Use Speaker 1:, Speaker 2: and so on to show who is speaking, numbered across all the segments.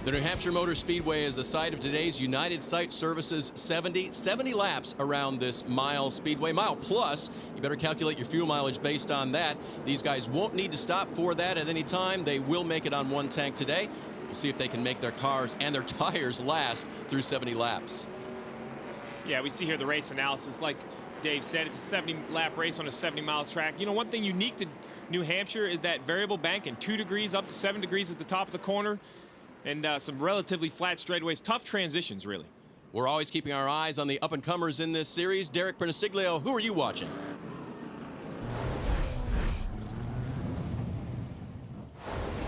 Speaker 1: The New Hampshire Motor Speedway is the site of today's United Site Services 70 laps around this mile speedway. Mile plus, you better calculate your fuel mileage based on that. These guys won't need to stop for that at any time. They will make it on one tank today. We'll see if they can make their cars and their tires last through 70 laps.
Speaker 2: Yeah, we see here the race analysis. Like Dave said, it's a 70-lap race on a 70-mile track. You know, one thing unique to New Hampshire is that variable banking, 2 degrees up to 7 degrees at the top of the corner. And some relatively flat straightaways, tough transitions, really.
Speaker 1: We're always keeping our eyes on the up-and-comers in this series. Derek Pernasiglio, who are you watching?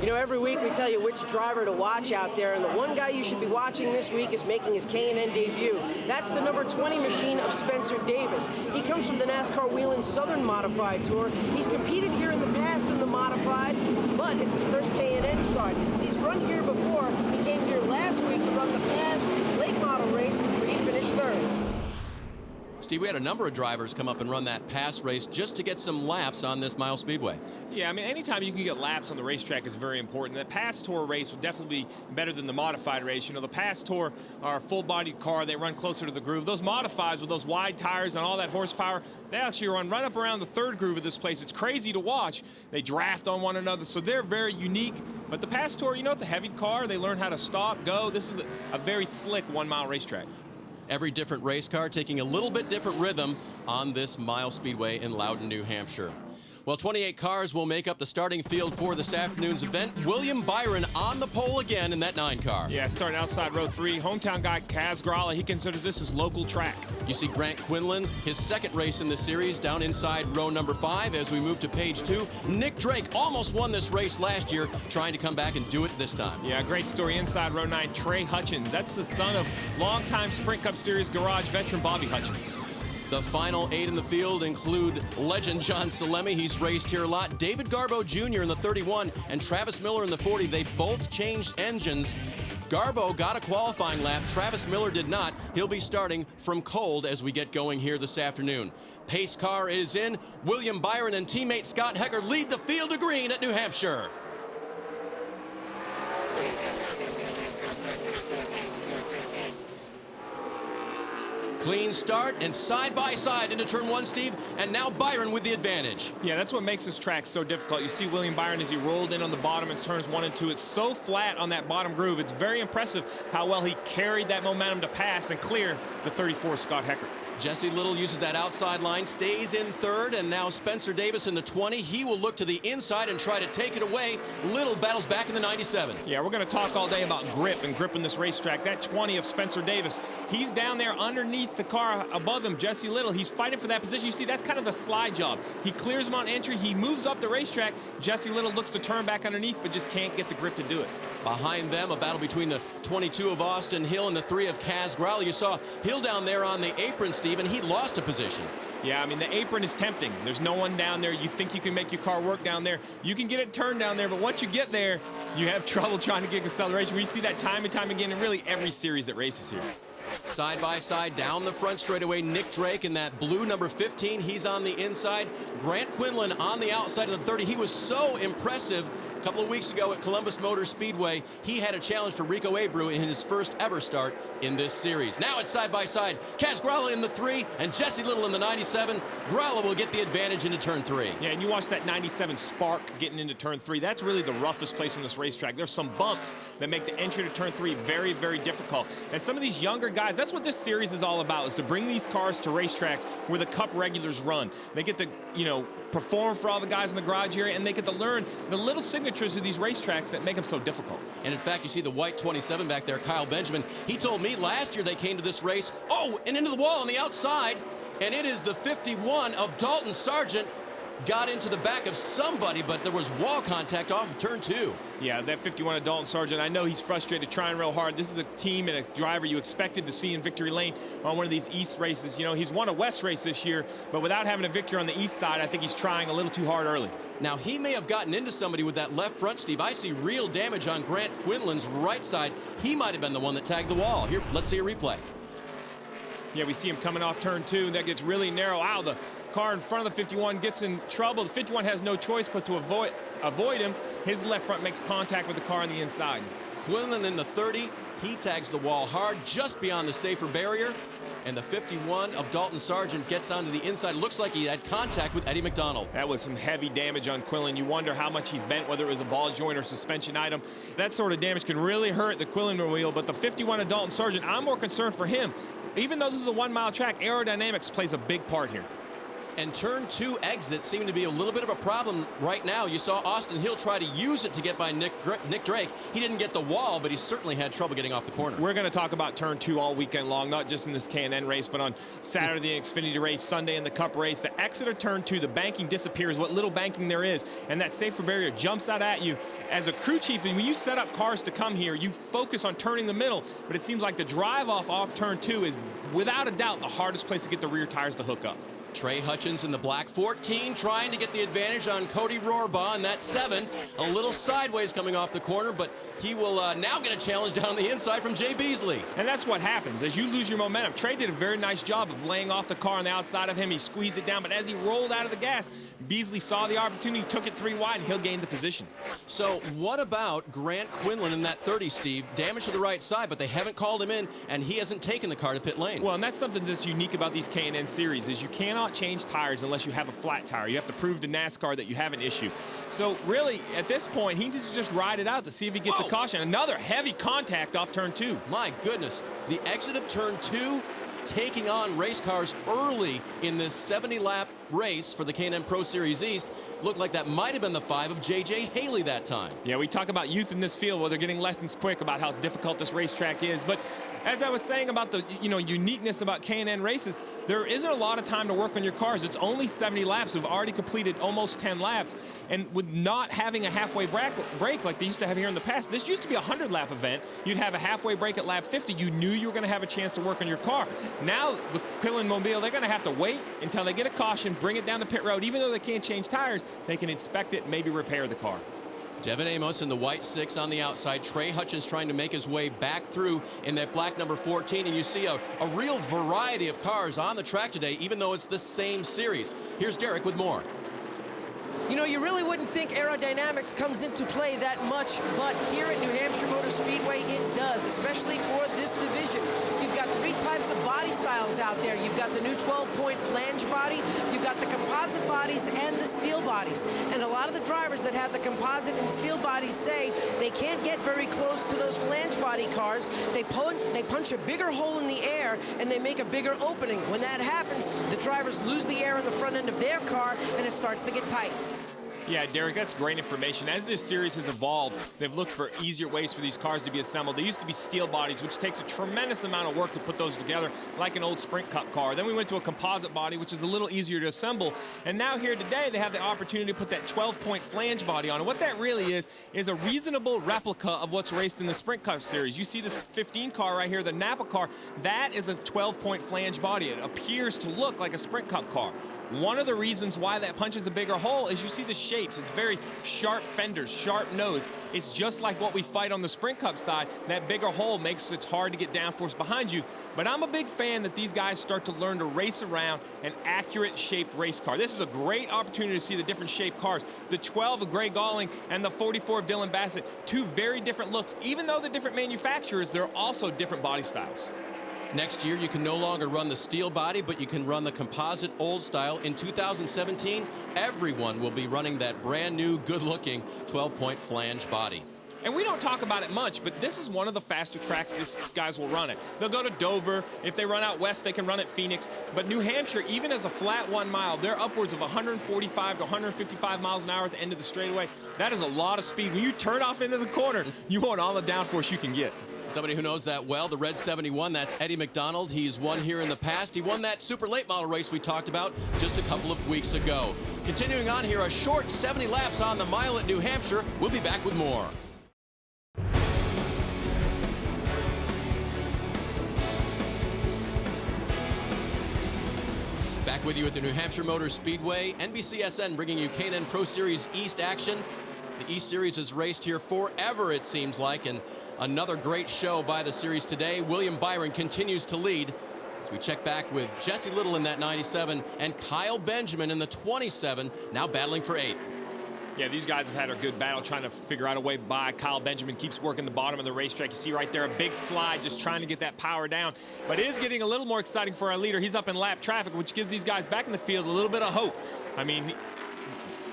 Speaker 3: You know, every week we tell you which driver to watch out there, and the one guy you should be watching this week is making his K&N debut. That's the number 20 machine of Spencer Davis. He comes from the NASCAR Whelen Southern Modified Tour. He's competed here in the past in the Modifieds, but it's his first K&N start. He's run here before. He came here last week to run the Pass Lake Model race, where he finished third.
Speaker 1: Steve, we had a number of drivers come up and run that pass race just to get some laps on this mile speedway.
Speaker 2: Yeah, I mean, anytime you can get laps on the racetrack is very important. The Pass Tour race would definitely be better than the modified race. You know, the Pass Tour are a full-bodied car. They run closer to the groove. Those modifieds with those wide tires and all that horsepower, they actually run right up around the third groove of this place. It's crazy to watch. They draft on one another, so they're very unique. But the Pass Tour, you know, it's a heavy car. They learn how to stop, go. This is a very slick one-mile racetrack.
Speaker 1: Every different race car taking a little bit different rhythm on this mile speedway in Loudon, New Hampshire. Well, 28 cars will make up the starting field for this afternoon's event. William Byron on the pole again in that 9 car.
Speaker 2: Yeah, starting outside row 3. Hometown guy Kaz Gralla, he considers this his local track.
Speaker 1: You see Grant Quinlan, his second race in the series, down inside row number 5 as we move to page 2. Nick Drake almost won this race last year, trying to come back and do it this time.
Speaker 2: Yeah, great story inside row 9. Trey Hutchins, that's the son of longtime Sprint Cup Series garage veteran Bobby Hutchins.
Speaker 1: The final 8 in the field include legend John Salemi. He's raced here a lot. David Garbo Jr. in the 31 and Travis Miller in the 40. They both changed engines. Garbo got a qualifying lap. Travis Miller did not. He'll be starting from cold as we get going here this afternoon. Pace car is in. William Byron and teammate Scott Hecker lead the field to green at New Hampshire. Clean start and side by side into turn 1, Steve, and now Byron with the advantage.
Speaker 2: Yeah, that's what makes this track so difficult. You see William Byron as he rolled in on the bottom in turns 1 and 2. It's so flat on that bottom groove. It's very impressive how well he carried that momentum to pass and clear the 34 Scott Hecker.
Speaker 1: Jesse Little uses that outside line, stays in third, and now Spencer Davis in the 20. He will look to the inside and try to take it away. Little battles back in the 97.
Speaker 2: Yeah, we're going to talk all day about grip and gripping this racetrack. That 20 of Spencer Davis, he's down there underneath the car above him, Jesse Little. He's fighting for that position. You see, that's kind of the slide job. He clears him on entry. He moves up the racetrack. Jesse Little looks to turn back underneath, but just can't get the grip to do it.
Speaker 1: Behind them, a battle between the 22 of Austin Hill and the 3 of Kaz Gralla. You saw Hill down there on the apron, Steve, and he lost a position.
Speaker 2: Yeah, I mean, the apron is tempting. There's no one down there. You think you can make your car work down there. You can get it turned down there, but once you get there, you have trouble trying to get acceleration. We see that time and time again in really every series that races here.
Speaker 1: Side by side down the front straightaway, Nick Drake in that blue number 15. He's on the inside. Grant Quinlan on the outside of the 30. He was so impressive. A couple of weeks ago at Columbus Motor Speedway, he had a challenge for Rico Abreu in his first ever start in this series. Now it's side by side. Kaz Gralla in the 3 and Jesse Little in the 97. Gralla will get the advantage into turn 3.
Speaker 2: Yeah, and you watch that 97 Spark getting into turn 3. That's really the roughest place on this racetrack. There's some bumps that make the entry to turn 3 very, very difficult. And some of these younger guys, that's what this series is all about, is to bring these cars to racetracks where the Cup regulars run. They get to, you know, perform for all the guys in the garage area, and they get to learn the little signatures of these racetracks that make them so difficult.
Speaker 1: And in fact, you see the white 27 back there, Kyle Benjamin. He told me last year they came to this race, and into the wall on the outside, and it is the 51 of Dalton Sargent. Got into the back of somebody, but there was wall contact off of turn 2.
Speaker 2: Yeah, that 51 of Dalton Sargent, I know he's frustrated, trying real hard. This is a team and a driver you expected to see in victory lane on one of these East races. You know, he's won a West race this year, but without having a victory on the East side, I think he's trying a little too hard early.
Speaker 1: Now, he may have gotten into somebody with that left front, Steve. I see real damage on Grant Quinlan's right side. He might have been the one that tagged the wall. Here, let's see a replay.
Speaker 2: Yeah, we see him coming off turn 2. That gets really narrow. Ow, the car in front of the 51 gets in trouble. The 51 has no choice but to avoid him. His left front makes contact with the car on the inside.
Speaker 1: Quinlan in the 30, he tags the wall hard just beyond the safer barrier. And the 51 of Dalton Sargent gets onto the inside. Looks like he had contact with Eddie McDonald.
Speaker 2: That was some heavy damage on Quinlan. You wonder how much he's bent, whether it was a ball joint or suspension item. That sort of damage can really hurt the Quinlan wheel, but the 51 of Dalton Sargent, I'm more concerned for him. Even though this is a 1-mile track, aerodynamics plays a big part here.
Speaker 1: And turn 2 exits seem to be a little bit of a problem right now. You saw Austin Hill try to use it to get by Nick Drake. He didn't get the wall, but he certainly had trouble getting off the corner.
Speaker 2: We're going to talk about turn 2 all weekend long, not just in this K&N race, but on Saturday, the Xfinity race, Sunday in the Cup race. The exit of turn 2, the banking disappears, what little banking there is, and that safer barrier jumps out at you. As a crew chief, when you set up cars to come here, you focus on turning the middle, but it seems like the drive off turn 2 is without a doubt the hardest place to get the rear tires to hook up.
Speaker 1: Trey Hutchins in the black 14 trying to get the advantage on Cody Rohrbaugh in that 7. A little sideways coming off the corner, but he will now get a challenge down the inside from Jay Beasley.
Speaker 2: And that's what happens. As you lose your momentum, Trey did a very nice job of laying off the car on the outside of him. He squeezed it down, but as he rolled out of the gas, Beasley saw the opportunity, took it 3 wide, and he'll gain the position.
Speaker 1: So what about Grant Quinlan in that 30, Steve? Damage to the right side, but they haven't called him in, and he hasn't taken the car to pit lane.
Speaker 2: Well, and that's something that's unique about these K&N series is you cannot change tires unless you have a flat tire. You have to prove to NASCAR that you have an issue. So really, at this point, he needs to just ride it out to see if he gets a caution. Another heavy contact off turn 2.
Speaker 1: My goodness, the exit of turn 2, taking on race cars early in this 70-lap race for the K&N Pro Series East. Looked like that might have been the 5 of J.J. Haley that time.
Speaker 2: Yeah, we talk about youth in this field. Well, they're getting lessons quick about how difficult this racetrack is. But as I was saying about the uniqueness about K&N races, there isn't a lot of time to work on your cars. It's only 70 laps. We've already completed almost 10 laps. And with not having a halfway break like they used to have here in the past, this used to be a 100-lap event. You'd have a halfway break at lap 50. You knew you were going to have a chance to work on your car. Now, the Quinlan Mobile, they're going to have to wait until they get a caution, bring it down the pit road. Even though they can't change tires, they can inspect it, maybe repair the car.
Speaker 1: Devin Amos in the white 6 on the outside. Trey Hutchins trying to make his way back through in that black number 14. And you see a real variety of cars on the track today, even though it's the same series. Here's Derek with more.
Speaker 3: You know, you really wouldn't think aerodynamics comes into play that much, but here at New Hampshire Motor Speedway, it does, especially for this division. You've got 3 types of body styles out there. You've got the new 12-point flange body, you've got the composite bodies, and the steel bodies. And a lot of the drivers that have the composite and steel bodies say they can't get very close to those flange body cars. They punch a bigger hole in the air, and they make a bigger opening. When that happens, the drivers lose the air in the front end of their car, and it starts to get tight.
Speaker 2: Yeah, Derek, that's great information. As this series has evolved, they've looked for easier ways for these cars to be assembled. They used to be steel bodies, which takes a tremendous amount of work to put those together, like an old Sprint Cup car. Then we went to a composite body, which is a little easier to assemble. And now here today, they have the opportunity to put that 12-point flange body on. And what that really is a reasonable replica of what's raced in the Sprint Cup series. You see this 15 car right here, the Napa car, that is a 12-point flange body. It appears to look like a Sprint Cup car. One of the reasons why that punches a bigger hole is you see the shapes. It's very sharp fenders, sharp nose. It's just like what we fight on the Sprint Cup side. That bigger hole makes it hard to get downforce behind you. But I'm a big fan that these guys start to learn to race around an accurate shaped race car. This is a great opportunity to see the different shaped cars. The 12 of Gray Galling and the 44 of Dylan Bassett, 2 very different looks. Even though they're different manufacturers, they're also different body styles.
Speaker 1: Next year, you can no longer run the steel body, but you can run the composite old style. In 2017, everyone will be running that brand new, good-looking 12-point flange body.
Speaker 2: And we don't talk about it much, but this is one of the faster tracks these guys will run it. They'll go to Dover. If they run out west, they can run at Phoenix. But New Hampshire, even as a flat 1 mile, they're upwards of 145 to 155 miles an hour at the end of the straightaway. That is a lot of speed. When you turn off into the corner, you want all the downforce you can get.
Speaker 1: Somebody who knows that well, the Red 71, that's Eddie McDonald. He's won here in the past. He won that super late model race we talked about just a couple of weeks ago. Continuing on here, a short 70 laps on the mile at New Hampshire. We'll be back with more. Back with you at the New Hampshire Motor Speedway. NBCSN bringing you K&N Pro Series East action. The East Series has raced here forever, it seems like, and another great show by the series today. William Byron continues to lead as we check back with Jesse Little in that 97 and Kyle Benjamin in the 27, now battling for 8th.
Speaker 2: Yeah, these guys have had a good battle trying to figure out a way by. Kyle Benjamin keeps working the bottom of the racetrack. You see right there a big slide, just trying to get that power down. But it is getting a little more exciting for our leader. He's up in lap traffic, which gives these guys back in the field a little bit of hope. I mean,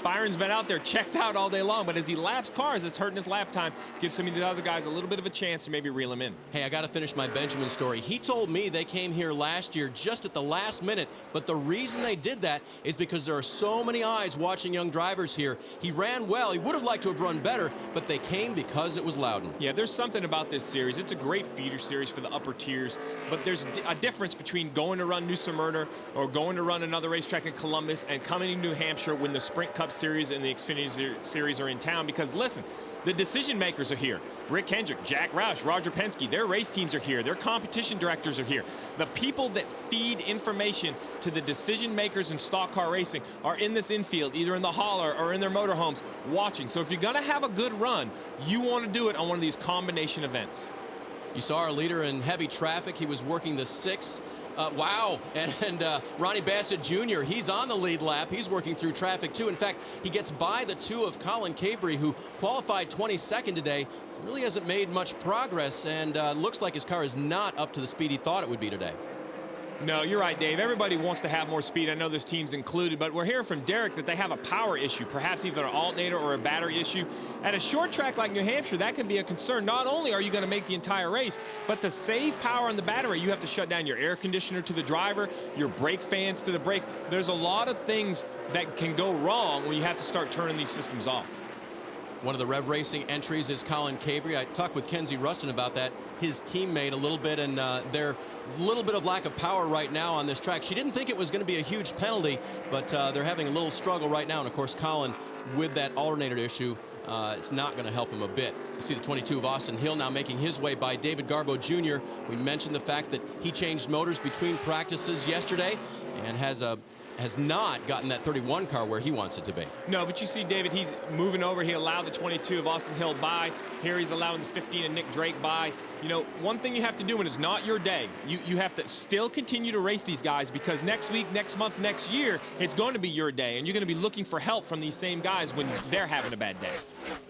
Speaker 2: Byron's been out there checked out all day long, but as he laps cars, it's hurting his lap time. Gives some of the other guys a little bit of a chance to maybe reel him in.
Speaker 1: Hey, I got to finish my Benjamin story. He told me they came here last year just at the last minute, but the reason they did that is because there are so many eyes watching young drivers here. He ran well. He would have liked to have run better, but they came because it was Loudon.
Speaker 2: Yeah, there's something about this series. It's a great feeder series for the upper tiers, but there's a difference between going to run New Smyrna or going to run another racetrack in Columbus and coming to New Hampshire when the Sprint Cup Series and the Xfinity Series are in town. Because listen, the decision makers are here. Rick Hendrick, Jack Roush, Roger Penske, their race teams are here. Their competition directors are here. The people that feed information to the decision makers in stock car racing are in this infield, either in the hauler or in their motorhomes watching. So if you're going to have a good run, you want to do it on one of these combination events.
Speaker 1: You saw our leader in heavy traffic. He was working the 6. Wow, and Ronnie Bassett Jr., he's on the lead lap. He's working through traffic, too. In fact, he gets by the 2 of Colin Cabry, who qualified 22nd today. Really hasn't made much progress, and looks like his car is not up to the speed he thought it would be today.
Speaker 2: No, you're right, Dave. Everybody wants to have more speed. I know this team's included, but we're hearing from Derek that they have a power issue, perhaps either an alternator or a battery issue. At a short track like New Hampshire, that can be a concern. Not only are you going to make the entire race, but to save power on the battery, you have to shut down your air conditioner to the driver, your brake fans to the brakes. There's a lot of things that can go wrong when you have to start turning these systems off.
Speaker 1: One of the Rev Racing entries is Colin Cabry. I talked with Kenzie Ruston about that, his teammate, a little bit, and their little bit of lack of power right now on this track. She didn't think it was going to be a huge penalty, but they're having a little struggle right now. And, of course, Colin, with that alternator issue, it's not going to help him a bit. You see the 22 of Austin Hill now making his way by David Garbo Jr. We mentioned the fact that he changed motors between practices yesterday and has not gotten that 31 car where he wants it to be.
Speaker 2: No, but you see, David, he's moving over. He allowed the 22 of Austin Hill by. Here he's allowing the 15 of Nick Drake by. You know, one thing you have to do when it's not your day, you have to still continue to race these guys, because next week, next month, next year, it's going to be your day, and you're going to be looking for help from these same guys when they're having a bad day.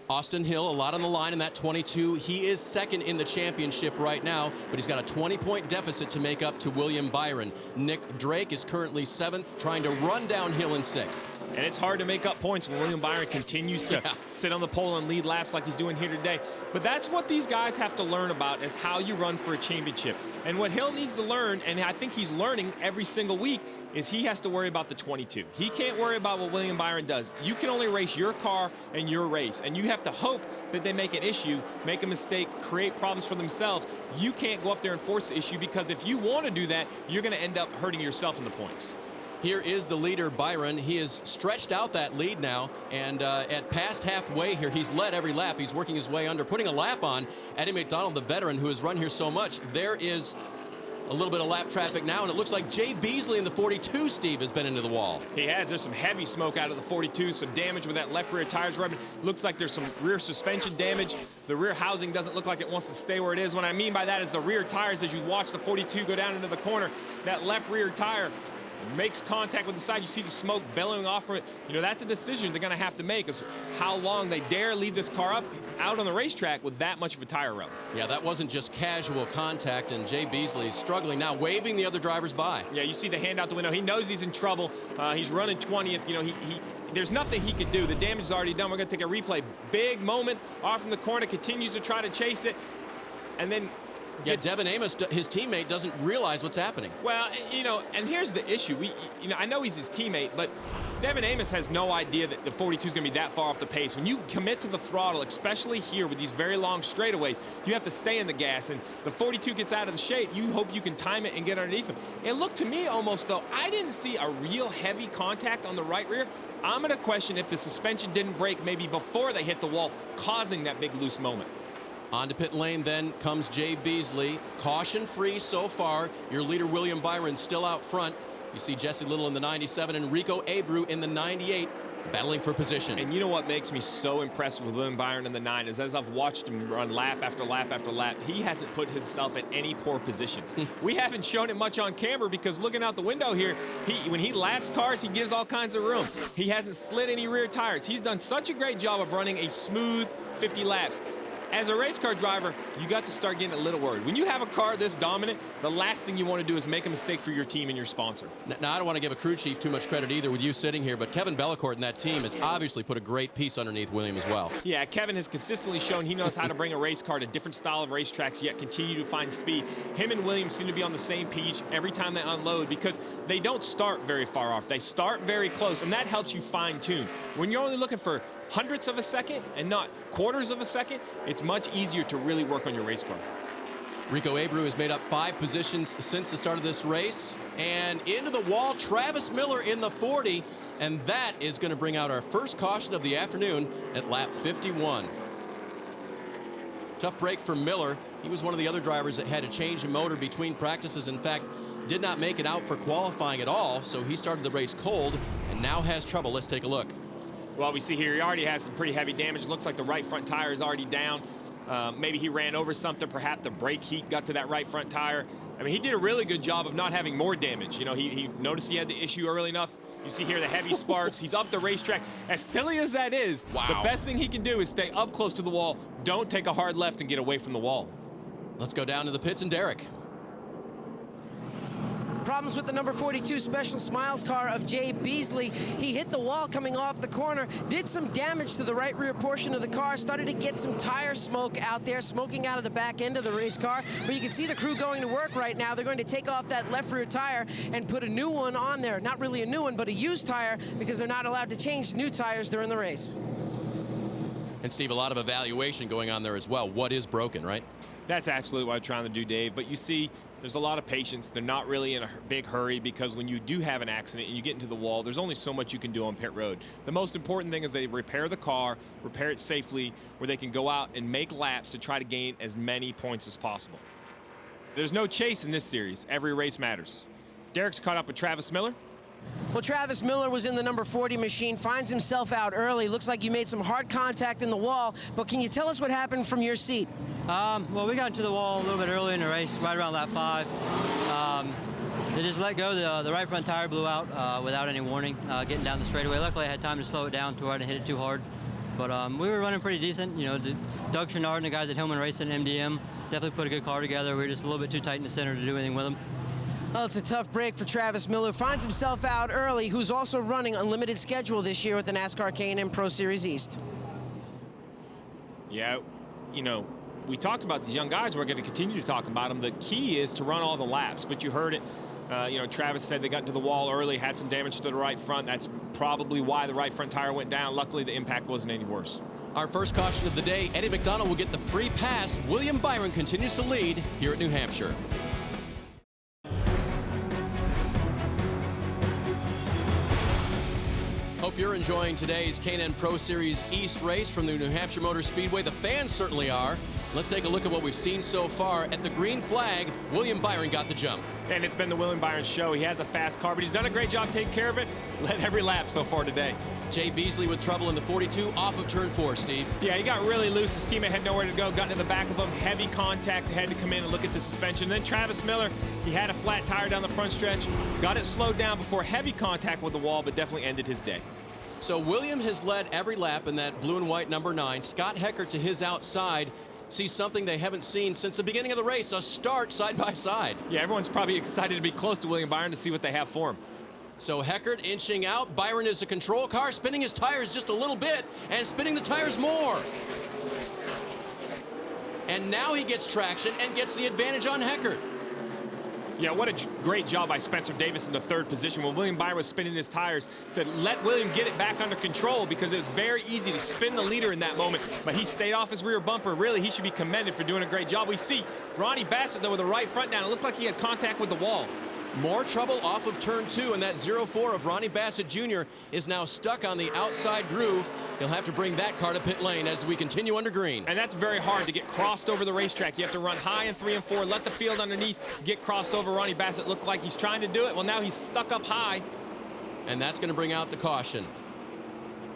Speaker 1: Austin Hill, a lot on the line in that 22. He is second in the championship right now, but he's got a 20-point deficit to make up to William Byron. Nick Drake is currently 7th, trying to run downhill in 6th.
Speaker 2: And it's hard to make up points when William Byron continues to sit on the pole and lead laps like he's doing here today. But that's what these guys have to learn about, is how you run for a championship. And what Hill needs to learn, and I think he's learning every single week, is he has to worry about the 22. He can't worry about what William Byron does. You can only race your car and your race, and you have to hope that they make an issue, make a mistake, create problems for themselves. You can't go up there and force the issue, because if you want to do that, you're going to end up hurting yourself in the points.
Speaker 1: Here is the leader, Byron. He has stretched out that lead now, and at past halfway here, he's led every lap. He's working his way under, putting a lap on Eddie McDonald, the veteran who has run here so much. There is a little bit of lap traffic now, and it looks like Jay Beasley in the 42, Steve, has been into the wall.
Speaker 2: He has. There's some heavy smoke out of the 42, some damage with that left rear tires rubbing. Looks like there's some rear suspension damage. The rear housing doesn't look like it wants to stay where it is. What I mean by that is the rear tires, as you watch the 42 go down into the corner, that left rear tire makes contact with the side. You see the smoke billowing off from it. You know, that's a decision they're going to have to make, is how long they dare leave this car up out on the racetrack with that much of a tire rub.
Speaker 1: Yeah, that wasn't just casual contact, and Jay Beasley is struggling now, waving the other drivers by.
Speaker 2: Yeah, you see the hand out the window. He knows he's in trouble. He's running 20th. You know, there's nothing he could do. The damage is already done. We're going to take a replay. Big moment off from the corner, continues to try to chase it, and then
Speaker 1: yeah, Devin Amos, his teammate, doesn't realize what's happening.
Speaker 2: Well, you know, and here's the issue. I know he's his teammate, but Devin Amos has no idea that the 42 is going to be that far off the pace. When you commit to the throttle, especially here with these very long straightaways, you have to stay in the gas, and the 42 gets out of the shade. You hope you can time it and get underneath him. It looked to me almost, though, I didn't see a real heavy contact on the right rear. I'm going to question if the suspension didn't break maybe before they hit the wall, causing that big loose moment.
Speaker 1: On to pit lane then comes Jay Beasley. Caution free so far. Your leader, William Byron, still out front. You see Jesse Little in the 97 and Rico Abreu in the 98. battling for position.
Speaker 2: And you know what makes me so impressed with William Byron in the 9 is as I've watched him run lap after lap after lap, he hasn't put himself in any poor positions. We haven't shown it much on camera because looking out the window here, when he laps cars, he gives all kinds of room. He hasn't slid any rear tires. He's done such a great job of running a smooth 50 laps. As a race car driver, you got to start getting a little worried. When you have a car this dominant, the last thing you want to do is make a mistake for your team and your sponsor.
Speaker 1: Now, I don't want to give a crew chief too much credit either with you sitting here, but Kevin Bellecourt and that team has obviously put a great piece underneath William as well.
Speaker 2: Yeah, Kevin has consistently shown he knows how to bring a race car to different style of racetracks, yet continue to find speed. Him and William seem to be on the same page every time they unload because they don't start very far off. They start very close, and that helps you fine-tune. When you're only looking for hundredths of a second and not quarters of a second, it's much easier to really work on your race car.
Speaker 1: Rico Abreu has made up 5 positions since the start of this race. And into the wall, Travis Miller in the 40. And that is going to bring out our first caution of the afternoon at lap 51. Tough break for Miller. He was one of the other drivers that had to change the motor between practices. In fact, did not make it out for qualifying at all. So he started the race cold and now has trouble. Let's take a look.
Speaker 2: Well, we see here he already has some pretty heavy damage. Looks like the right front tire is already down. Maybe he ran over something. Perhaps the brake heat got to that right front tire. I mean, he did a really good job of not having more damage. You know, he noticed he had the issue early enough. You see here the heavy sparks. He's up the racetrack. As silly as that is,
Speaker 1: wow,
Speaker 2: the best thing he can do is stay up close to the wall. Don't take a hard left and get away from the wall.
Speaker 1: Let's go down to the pits and Derek.
Speaker 3: Problems with the number 42 Special Smiles car of Jay Beasley. He hit the wall coming off the corner, did some damage to the right rear portion of the car, started to get some tire smoke out there, smoking out of the back end of the race car. But you can see the crew going to work right now. They're going to take off that left rear tire and put a new one on there. Not really a new one, but a used tire because they're not allowed to change new tires during the race.
Speaker 1: And Steve, a lot of evaluation going on there as well. What is broken, right?
Speaker 2: That's absolutely what I'm trying to do, Dave. But you see, there's a lot of patience. They're not really in a big hurry because when you do have an accident and you get into the wall, there's only so much you can do on pit road. The most important thing is they repair the car, repair it safely, where they can go out and make laps to try to gain as many points as possible. There's no chase in this series. Every race matters. Derek's caught up with Travis Miller.
Speaker 3: Well, Travis Miller was in the number 40 machine, finds himself out early. Looks like you made some hard contact in the wall, but can you tell us what happened from your seat?
Speaker 4: Well, we got into the wall a little bit early in the race, right around lap 5. They just let go. The right front tire blew out without any warning, getting down the straightaway. Luckily, I had time to slow it down to where I didn't hit it too hard. But we were running pretty decent. You know, Doug Chenard and the guys at Hillman Racing, MDM, definitely put a good car together. We were just a little bit too tight in the center to do anything with them.
Speaker 3: Well, it's a tough break for Travis Miller. Finds himself out early, who's also running a limited schedule this year with the NASCAR K&N Pro Series East.
Speaker 2: Yeah, you know, we talked about these young guys. We're going to continue to talk about them. The key is to run all the laps, but you heard it. You know, Travis said they got into the wall early, had some damage to the right front. That's probably why the right front tire went down. Luckily, the impact wasn't any worse.
Speaker 1: Our first caution of the day, Eddie McDonald will get the free pass. William Byron continues to lead here at New Hampshire. Hope you're enjoying today's K&N Pro Series East race from the New Hampshire Motor Speedway. The fans certainly are. Let's take a look at what we've seen so far. At the green flag, William Byron got the jump.
Speaker 2: And it's been the William Byron show. He has a fast car, but he's done a great job taking care of it. Led every lap so far today.
Speaker 1: Jay Beasley with trouble in the 42 off of turn 4, Steve.
Speaker 2: Yeah, he got really loose. His teammate had nowhere to go, got into the back of him. Heavy contact, had to come in and look at the suspension. Then Travis Miller, he had a flat tire down the front stretch. Got it slowed down before heavy contact with the wall, but definitely ended his day.
Speaker 1: So William has led every lap in that blue and white number 9. Scott Heckert to his outside sees something they haven't seen since the beginning of the race, a start side by side.
Speaker 2: Yeah, everyone's probably excited to be close to William Byron to see what they have for him.
Speaker 1: So Heckert inching out. Byron is a control car, spinning his tires just a little bit and spinning the tires more. And now he gets traction and gets the advantage on Heckert.
Speaker 2: Yeah, what a great job by Spencer Davis in the 3rd position when William Byron was spinning his tires to let William get it back under control because it was very easy to spin the leader in that moment. But he stayed off his rear bumper. Really, he should be commended for doing a great job. We see Ronnie Bassett, though, with the right front down. It looked like he had contact with the wall.
Speaker 1: More trouble off of turn 2, and that 0-4 of Ronnie Bassett Jr. is now stuck on the outside groove. He'll have to bring that car to pit lane as we continue under green.
Speaker 2: And that's very hard to get crossed over the racetrack. You have to run high in 3 and 4, let the field underneath, get crossed over. Ronnie Bassett looked like he's trying to do it. Well, now he's stuck up high.
Speaker 1: And that's going to bring out the caution.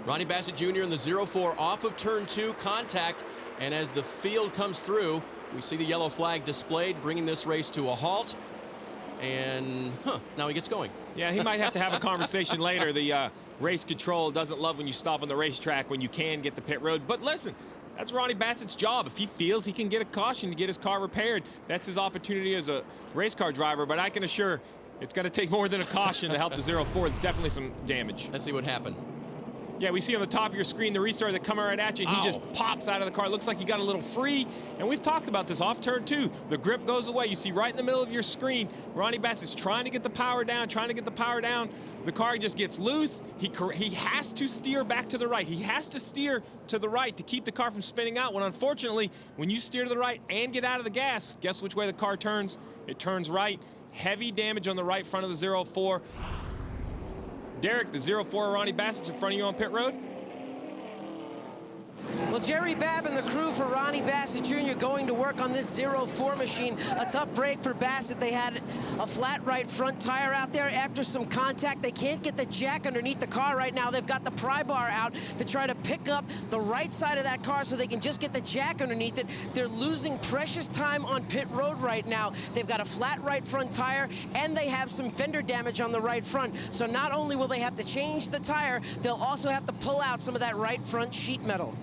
Speaker 1: Ronnie Bassett Jr. in the 0-4 off of turn 2, contact, and as the field comes through, we see the yellow flag displayed, bringing this race to a halt. And now he gets going.
Speaker 2: Yeah, he might have to have a conversation later. The race control doesn't love when you stop on the racetrack when you can get the pit road. But listen, that's Ronnie Bassett's job. If he feels he can get a caution to get his car repaired, that's his opportunity as a race car driver. But I can assure it's going to take more than a caution to help the 0-4. It's definitely some damage.
Speaker 1: Let's see what happened.
Speaker 2: Yeah, we see on the top of your screen the restart that coming right at you. He just pops out of the car. It looks like he got a little free. And we've talked about this off turn 2. The grip goes away. You see right in the middle of your screen, Ronnie Bassett's trying to get the power down, The car just gets loose. He has to steer back to the right. He has to steer to the right to keep the car from spinning out. When unfortunately, when you steer to the right and get out of the gas, guess which way the car turns? It turns right. Heavy damage on the right front of the 0-4. Derek, the 0-4 Ronnie Bassett's in front of you on pit road.
Speaker 3: Well, Jerry Babb and the crew for Ronnie Bassett Jr. going to work on this 0-4 machine. A tough break for Bassett. They had a flat right front tire out there after some contact. They can't get the jack underneath the car right now. They've got the pry bar out to try to pick up the right side of that car so they can just get the jack underneath it. They're losing precious time on pit road right now. They've got a flat right front tire, and they have some fender damage on the right front. So not only will they have to change the tire, they'll also have to pull out some of that right front sheet metal.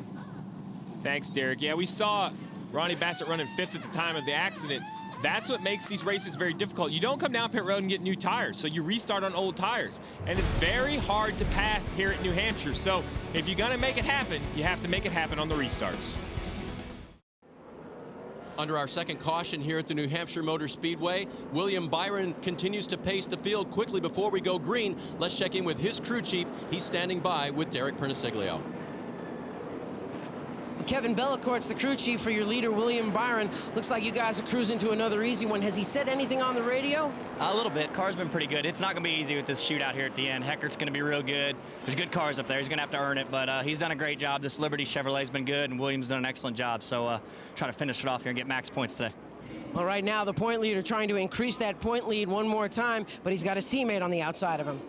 Speaker 2: Thanks, Derek. Yeah, we saw Ronnie Bassett running 5th at the time of the accident. That's what makes these races very difficult. You don't come down pit road and get new tires, so you restart on old tires. And it's very hard to pass here at New Hampshire. So if you're going to make it happen, you have to make it happen on the restarts.
Speaker 1: Under our second caution here at the New Hampshire Motor Speedway, William Byron continues to pace the field quickly before we go green. Let's check in with his crew chief. He's standing by with Derek Perniceglio.
Speaker 3: Kevin Bellacourt's the crew chief for your leader, William Byron. Looks like you guys are cruising to another easy one. Has he said anything on the radio?
Speaker 5: A little bit. Car's been pretty good. It's not going to be easy with this shootout here at the end. Heckert's going to be real good. There's good cars up there. He's going to have to earn it, but he's done a great job. This Liberty Chevrolet's been good, and William's done an excellent job. So try to finish it off here and get max points today.
Speaker 3: Well, right now, the point leader trying to increase that point lead one more time, but he's got his teammate on the outside of him.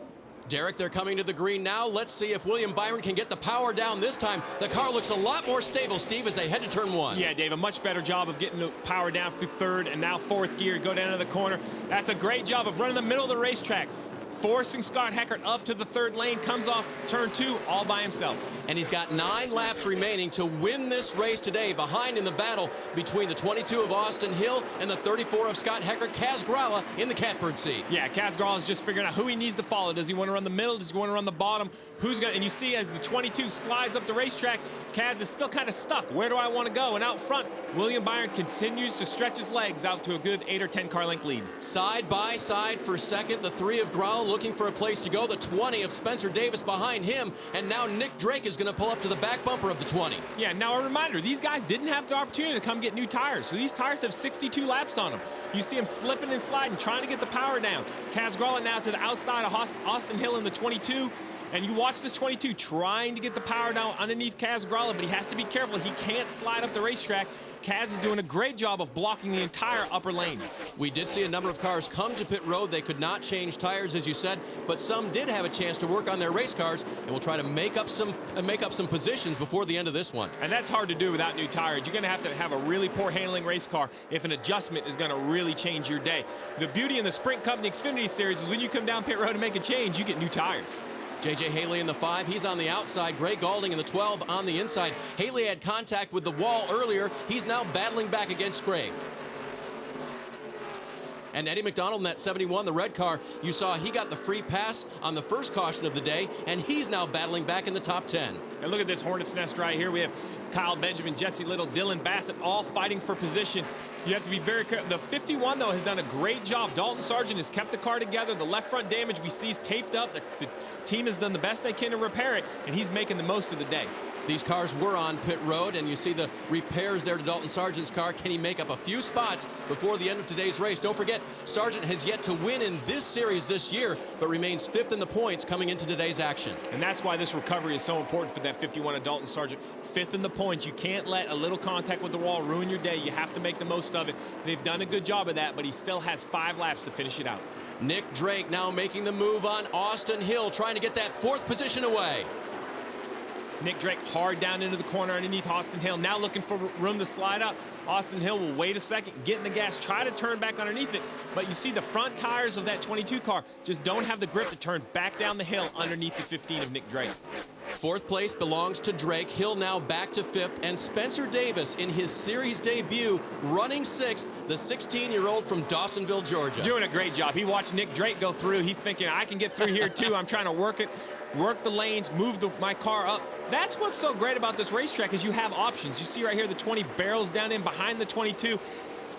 Speaker 1: Derek, they're coming to the green now. Let's see if William Byron can get the power down this time. The car looks a lot more stable, Steve, as they head to turn 1.
Speaker 2: Yeah, Dave, a much better job of getting the power down through 3rd and now 4th gear, go down to the corner. That's a great job of running the middle of the racetrack, forcing Scott Heckert up to the 3rd lane, comes off turn 2 all by himself.
Speaker 1: And he's got 9 laps remaining to win this race today. Behind in the battle between the 22 of Austin Hill and the 34 of Scott Heckert, Kaz Gralla in the catbird seat.
Speaker 2: Yeah, Kaz Gralla is just figuring out who he needs to follow. Does he want to run the middle? Does he want to run the bottom? Who's going to, and you see as the 22 slides up the racetrack, Kaz is still kind of stuck. Where do I want to go? And out front, William Byron continues to stretch his legs out to a good 8 or 10 car length lead. Side by side for second, the 3 of Gralla looking for a place to go. The 20 of Spencer Davis behind him. And now Nick Drake is going to pull up to the back bumper of the 20. Yeah, now a reminder, these guys didn't have the opportunity to come get new tires. So these tires have 62 laps on them. You see them slipping and sliding, trying to get the power down. Kaz Gralla now to the outside of Austin Hill in the 22. And you watch this 22 trying to get the power down underneath Kaz Gralla, but he has to be careful. He can't slide up the racetrack. Kaz is doing a great job of blocking the entire upper lane. We did see a number of cars come to pit road. They could not change tires, as you said, but some did have a chance to work on their race cars, and will try to make up some positions before the end of this one. And that's hard to do without new tires. You're going to have a really poor handling race car if an adjustment is going to really change your day. The beauty in the Sprint Company Xfinity Series is when you come down pit road and make a change, you get new tires. J.J. Haley in the 5, he's on the outside. Gray Galding in the 12 on the inside. Haley had contact with the wall earlier. He's now battling back against Gray. And Eddie McDonald in that 71, the red car, you saw he got the free pass on the first caution of the day, and he's now battling back in the top 10. And look at this hornet's nest right here. We have Kyle Benjamin, Jesse Little, Dylan Bassett, all fighting for position. You have to be very careful. The 51, though, has done a great job. Dalton Sargent has kept the car together. The left front damage we see is taped up. The team has done the best they can to repair it, and he's making the most of the day. These cars were on pit road, and you see the repairs there to Dalton Sargent's car. Can he make up a few spots before the end of today's race? Don't forget, Sargent has yet to win in this series this year, but remains 5th in the points coming into today's action. And that's why this recovery is so important for that 51 of Dalton Sargent. 5th in the points. You can't let a little contact with the wall ruin your day. You have to make the most of it. They've done a good job of that, but he still has 5 laps to finish it out. Nick Drake now making the move on Austin Hill, trying to get that 4th position away. Nick Drake hard down into the corner underneath Austin Hill. Now looking for room to slide up. Austin Hill will wait a second, get in the gas, try to turn back underneath it. But you see the front tires of that 22 car just don't have the grip to turn back down the hill underneath the 15 of Nick Drake.
Speaker 1: Fourth place belongs to Drake. Hill now back to fifth. And Spencer Davis in his series debut running sixth, the 16-year-old from Dawsonville, Georgia.
Speaker 2: Doing a great job. He watched Nick Drake go through. He's thinking, I can get through here too. I'm trying to work the lanes, move my car up. That's what's so great about this racetrack is you have options. You see right here the 20 barrels down in behind the 22.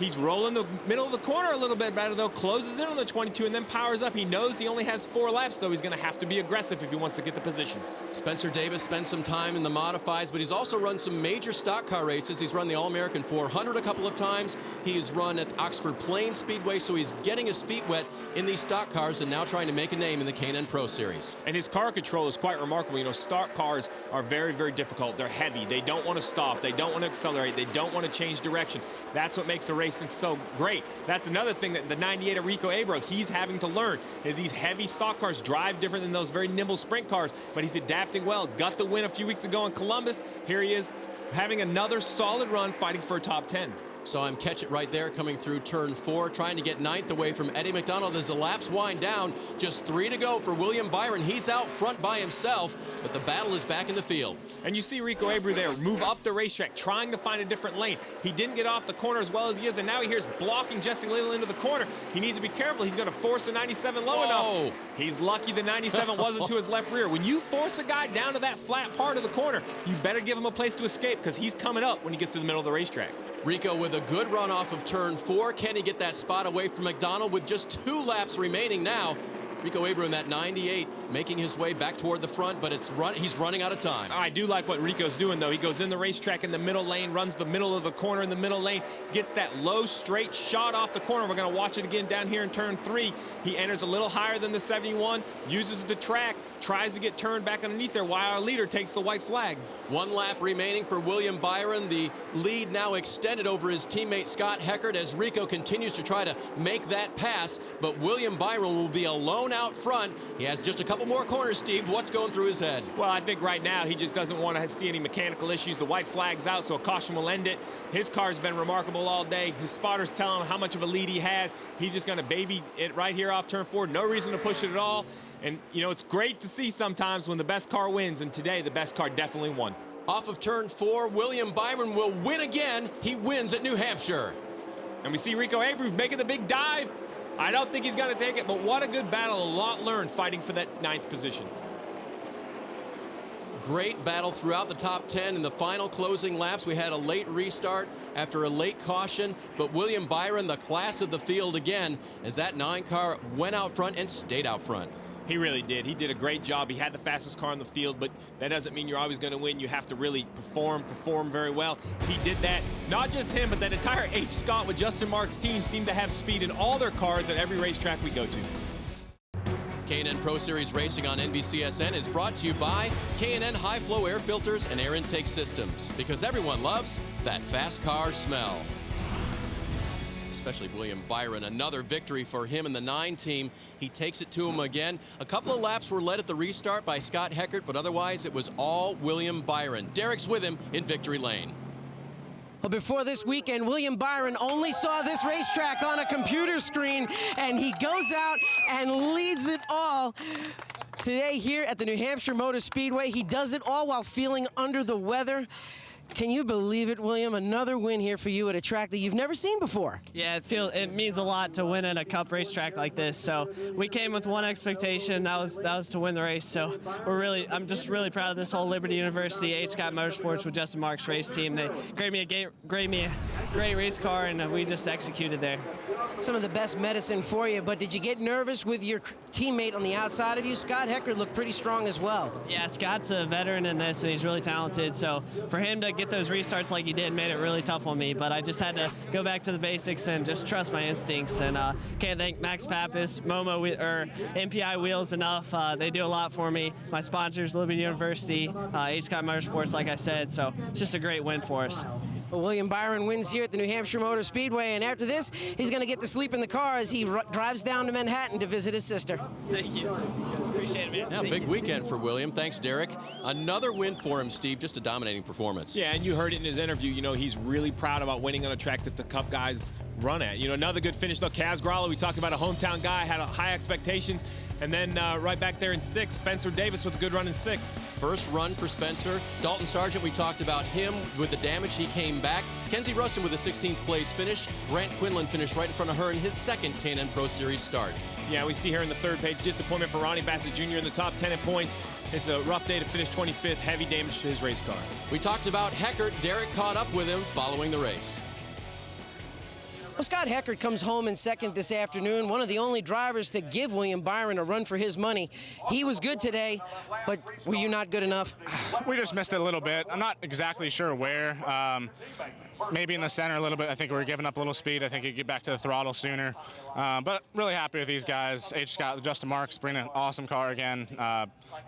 Speaker 2: He's rolling the middle of the corner a little bit better, though, closes in on the 22 and then powers up. He knows he only has 4 laps, so he's going to have to be aggressive if he wants to get the position.
Speaker 1: Spencer Davis spent some time in the modifieds, but he's also run some major stock car races. He's run the All-American 400 a couple of times. He's run at Oxford Plains Speedway, so he's getting his feet wet in these stock cars and now trying to make a name in the K&N Pro Series.
Speaker 2: And his car control is quite remarkable. You know, stock cars are very, very difficult. They're heavy. They don't want to stop. They don't want to accelerate. They don't want to change direction. That's what makes the racing so great. That's another thing that the 98 of Rico Abreu, he's having to learn, is these heavy stock cars drive different than those very nimble sprint cars, but he's adapting well. Got the win a few weeks ago in Columbus. Here he is having another solid run fighting for a top 10.
Speaker 1: Saw him catch it right there coming through turn 4, trying to get 9th away from Eddie McDonald as the laps wind down. Just 3 to go for William Byron. He's out front by himself, but the battle is back in the field.
Speaker 2: And you see Rico Abreu there move up the racetrack, trying to find a different lane. He didn't get off the corner as well as he is, and now he hears blocking Jesse Little into the corner. He needs to be careful. He's going to force a 97 low enough. He's lucky the 97 wasn't to his left rear. When you force a guy down to that flat part of the corner, you better give him a place to escape because he's coming up when he gets to the middle of the racetrack.
Speaker 1: Rico with a good run off of turn 4. Can he get that spot away from McDonald with just 2 laps remaining now? Rico Abreu in that 98 making his way back toward the front, but he's running out of time.
Speaker 2: I do like what Rico's doing, though. He goes in the racetrack in the middle lane, runs the middle of the corner in the middle lane, gets that low, straight shot off the corner. We're going to watch it again down here in turn 3. He enters a little higher than the 71, uses the track, tries to get turned back underneath there while our leader takes the white flag.
Speaker 1: 1 lap remaining for William Byron. The lead now extended over his teammate Scott Heckert as Rico continues to try to make that pass, but William Byron will be alone out front. He has just a couple more corners, Steve. What's going through his head?
Speaker 2: Well, I think right now he just doesn't want to see any mechanical issues. The white flag's out, so a caution will end it. His car's been remarkable all day. His spotter's telling him how much of a lead he has. He's just going to baby it right here off turn 4. No reason to push it at all. And, you know, it's great to see sometimes when the best car wins, and today the best car definitely won.
Speaker 1: Off of turn 4, William Byron will win again. He wins at New Hampshire.
Speaker 2: And we see Rico Abreu making the big dive. I don't think he's going to take it, but what a good battle. A lot learned fighting for that 9th position.
Speaker 1: Great battle throughout the top 10. In the final closing laps, we had a late restart after a late caution, but William Byron, the class of the field again, as that 9 car went out front and stayed out front.
Speaker 2: He really did. He did a great job. He had the fastest car in the field, but that doesn't mean you're always going to win. You have to really perform very well. He did that. Not just him, but that entire H. Scott with Justin Marks' team seemed to have speed in all their cars at every racetrack we go to.
Speaker 1: K&N Pro Series Racing on NBCSN is brought to you by K&N High Flow Air Filters and Air Intake Systems, because everyone loves that fast car smell. Especially William Byron. Another victory for him and the 9 team. He takes it to him again. A couple of laps were led at the restart by Scott Heckert, but otherwise it was all William Byron. Derek's with him in victory lane.
Speaker 3: Well, before this weekend, William Byron only saw this racetrack on a computer screen, and he goes out and leads it all. Today here at the New Hampshire Motor Speedway, he does it all while feeling under the weather. Can you believe it, William? Another win here for you at a track that you've never seen before.
Speaker 6: Yeah, it means a lot to win at a Cup racetrack like this. So we came with one expectation, that was to win the race. So I'm just really proud of this whole Liberty University H. Scott Motorsports with Justin Marks race team. They graded me a great race car, and we just executed there.
Speaker 3: Some of the best medicine for you, but did you get nervous with your teammate on the outside of you? Scott Heckert looked pretty strong as well.
Speaker 6: Yeah, Scott's a veteran in this, and he's really talented. So for him to get those restarts like he did made it really tough on me, but I just had to go back to the basics and just trust my instincts. And can't thank Max Pappas, Momo, or MPI Wheels enough. They do a lot for me. My sponsors, Liberty University, H. Scott Motorsports, like I said. So it's just a great win for us.
Speaker 3: Well, William Byron wins here at the New Hampshire Motor Speedway, and after this, he's going to get to sleep in the car as he drives down to Manhattan to visit his sister.
Speaker 6: Thank you. Appreciate it, man.
Speaker 1: Yeah, big weekend for William. Thanks, Derek. Another win for him, Steve. Just a dominating performance.
Speaker 2: Yeah, and you heard it in his interview. You know, he's really proud about winning on a track that the Cup guys run at. You know, another good finish, though. Kaz Gralla, we talked about a hometown guy, had high expectations. And then right back there in 6th, Spencer Davis with a good run in 6th.
Speaker 1: First run for Spencer. Dalton Sargent, we talked about him with the damage. He came back. Kenzie Rustin with a 16th place finish. Grant Quinlan finished right in front of her in his second K&N Pro Series start.
Speaker 2: Yeah, we see here in the 3rd page, disappointment for Ronnie Bassett Jr. in the top 10 in points. It's a rough day to finish 25th. Heavy damage to his race car.
Speaker 1: We talked about Heckert. Derek caught up with him following the race.
Speaker 3: Well, Scott Heckert comes home in 2nd this afternoon, one of the only drivers to give William Byron a run for his money. He was good today, but were you not good enough?
Speaker 7: We just missed it a little bit. I'm not exactly sure where. Maybe in the center a little bit. I think we were giving up a little speed. I think he'd get back to the throttle sooner. But really happy with these guys. H. Scott, Justin Marks, bringing an awesome car again.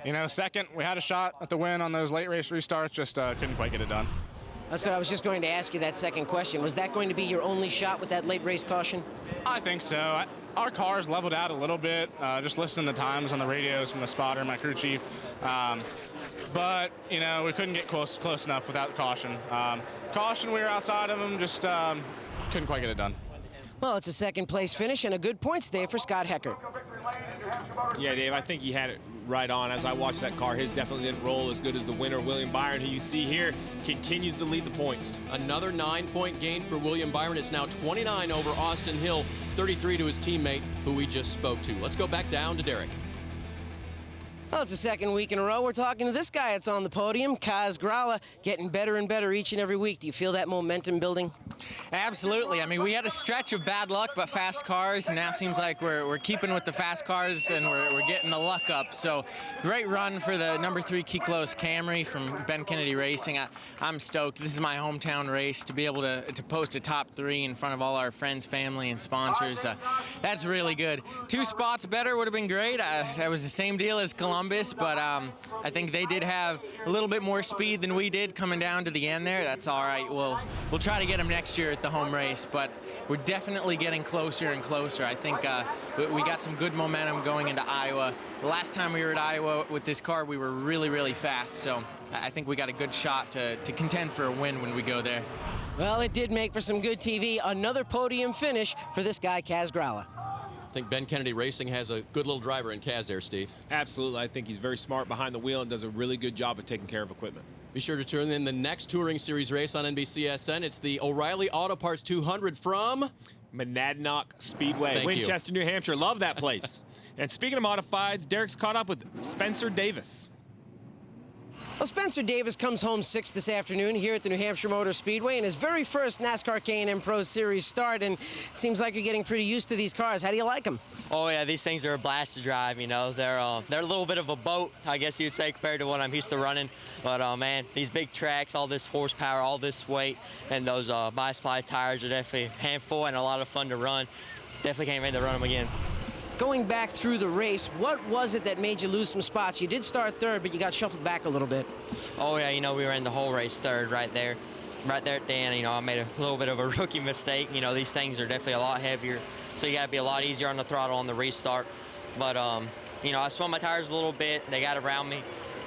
Speaker 7: You know, 2nd, we had a shot at the win on those late race restarts, just couldn't quite get it done.
Speaker 3: That's what I was just going to ask you, that 2nd question. Was that going to be your only shot with that late race caution?
Speaker 7: I think so. Our cars leveled out a little bit, just listening to the times on the radios from the spotter, my crew chief. But, you know, we couldn't get close enough without caution. Caution, we were outside of them, just couldn't quite get it done.
Speaker 3: Well, it's a 2nd place finish and a good points day for Scott Heckert.
Speaker 2: Yeah, Dave, I think he had it right on. As I watched that car, his definitely didn't roll as good as the winner, William Byron, who you see here continues to lead the points.
Speaker 1: Another 9-point gain for William Byron. It's now 29 over Austin Hill, 33 to his teammate, who we just spoke to. Let's go back down to Derek.
Speaker 3: Well, it's the 2nd week in a row. We're talking to this guy that's on the podium, Kaz Gralla, getting better and better each and every week. Do you feel that momentum building?
Speaker 8: Absolutely. I mean, we had a stretch of bad luck, but fast cars, and now it seems like we're keeping with the fast cars, and we're getting the luck up. So great run for the number 3 Kiklos Camry from Ben Kennedy Racing. I'm stoked. This is my hometown race. To be able to post a top 3 in front of all our friends, family, and sponsors, that's really good. 2 spots better would have been great. That was the same deal as Columbus, but I think they did have a little bit more speed than we did coming down to the end there. That's all right. We'll try to get them next year at the home race, but we're definitely getting closer and closer. I think we got some good momentum going into Iowa. The last time we were at Iowa with this car, we were really, really fast, so I think we got a good shot to contend for a win when we go there.
Speaker 3: Well, it did make for some good TV. Another podium finish for this guy, Kaz Gralla.
Speaker 1: I think Ben Kennedy Racing has a good little driver in Kaz there, Steve.
Speaker 2: Absolutely. I think he's very smart behind the wheel and does a really good job of taking care of equipment.
Speaker 1: Be sure to tune in the next Touring Series race on NBCSN. It's the O'Reilly Auto Parts 200 from
Speaker 2: Monadnock Speedway, Winchester, New Hampshire. Love that place. And speaking of modifieds, Derek's caught up with Spencer Davis.
Speaker 3: Well, Spencer Davis comes home 6th this afternoon here at the New Hampshire Motor Speedway in his very first NASCAR K&N Pro Series start, and seems like you're getting pretty used to these cars. How do you like them?
Speaker 4: Oh yeah, these things are a blast to drive. You know, they're a little bit of a boat, I guess you'd say, compared to what I'm used to running. But man, these big tracks, all this horsepower, all this weight, and those bi-splice tires are definitely a handful and a lot of fun to run. Definitely can't wait to run them again.
Speaker 3: Going back through the race, what was it that made you lose some spots? You did start 3rd, but you got shuffled back a little bit.
Speaker 4: Oh yeah, you know, we ran the whole race 3rd right there. Right there at the end, you know, I made a little bit of a rookie mistake. You know, these things are definitely a lot heavier, so you got to be a lot easier on the throttle on the restart. But, you know, I spun my tires a little bit. They got around me.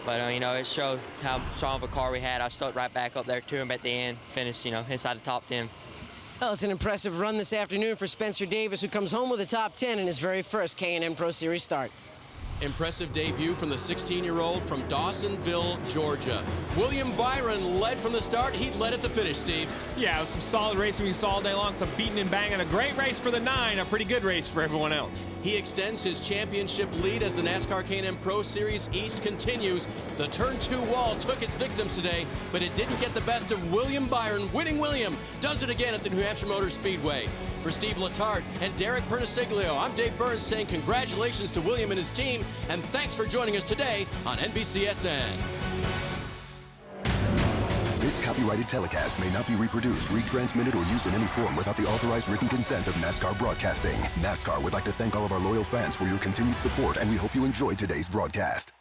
Speaker 4: But, you know, it showed how strong of a car we had. I stuck right back up there to him at the end, finished, you know, inside the top 10.
Speaker 3: Well, it's an impressive run this afternoon for Spencer Davis, who comes home with a top 10 in his very first K&N Pro Series start.
Speaker 1: Impressive debut from the 16-year-old from Dawsonville, Georgia. William Byron led from the start. He led at the finish, Steve.
Speaker 2: Yeah, it was some solid racing we saw all day long, some beating and banging. A great race for the 9, a pretty good race for everyone else.
Speaker 1: He extends his championship lead as the NASCAR K&N Pro Series East continues. The Turn 2 wall took its victims today, but it didn't get the best of William Byron. Winning William does it again at the New Hampshire Motor Speedway. For Steve Letarte and Derek Pernissiglio, I'm Dave Burns saying congratulations to William and his team, and thanks for joining us today on NBCSN.
Speaker 9: This copyrighted telecast may not be reproduced, retransmitted, or used in any form without the authorized written consent of NASCAR Broadcasting. NASCAR would like to thank all of our loyal fans for your continued support, and we hope you enjoyed today's broadcast.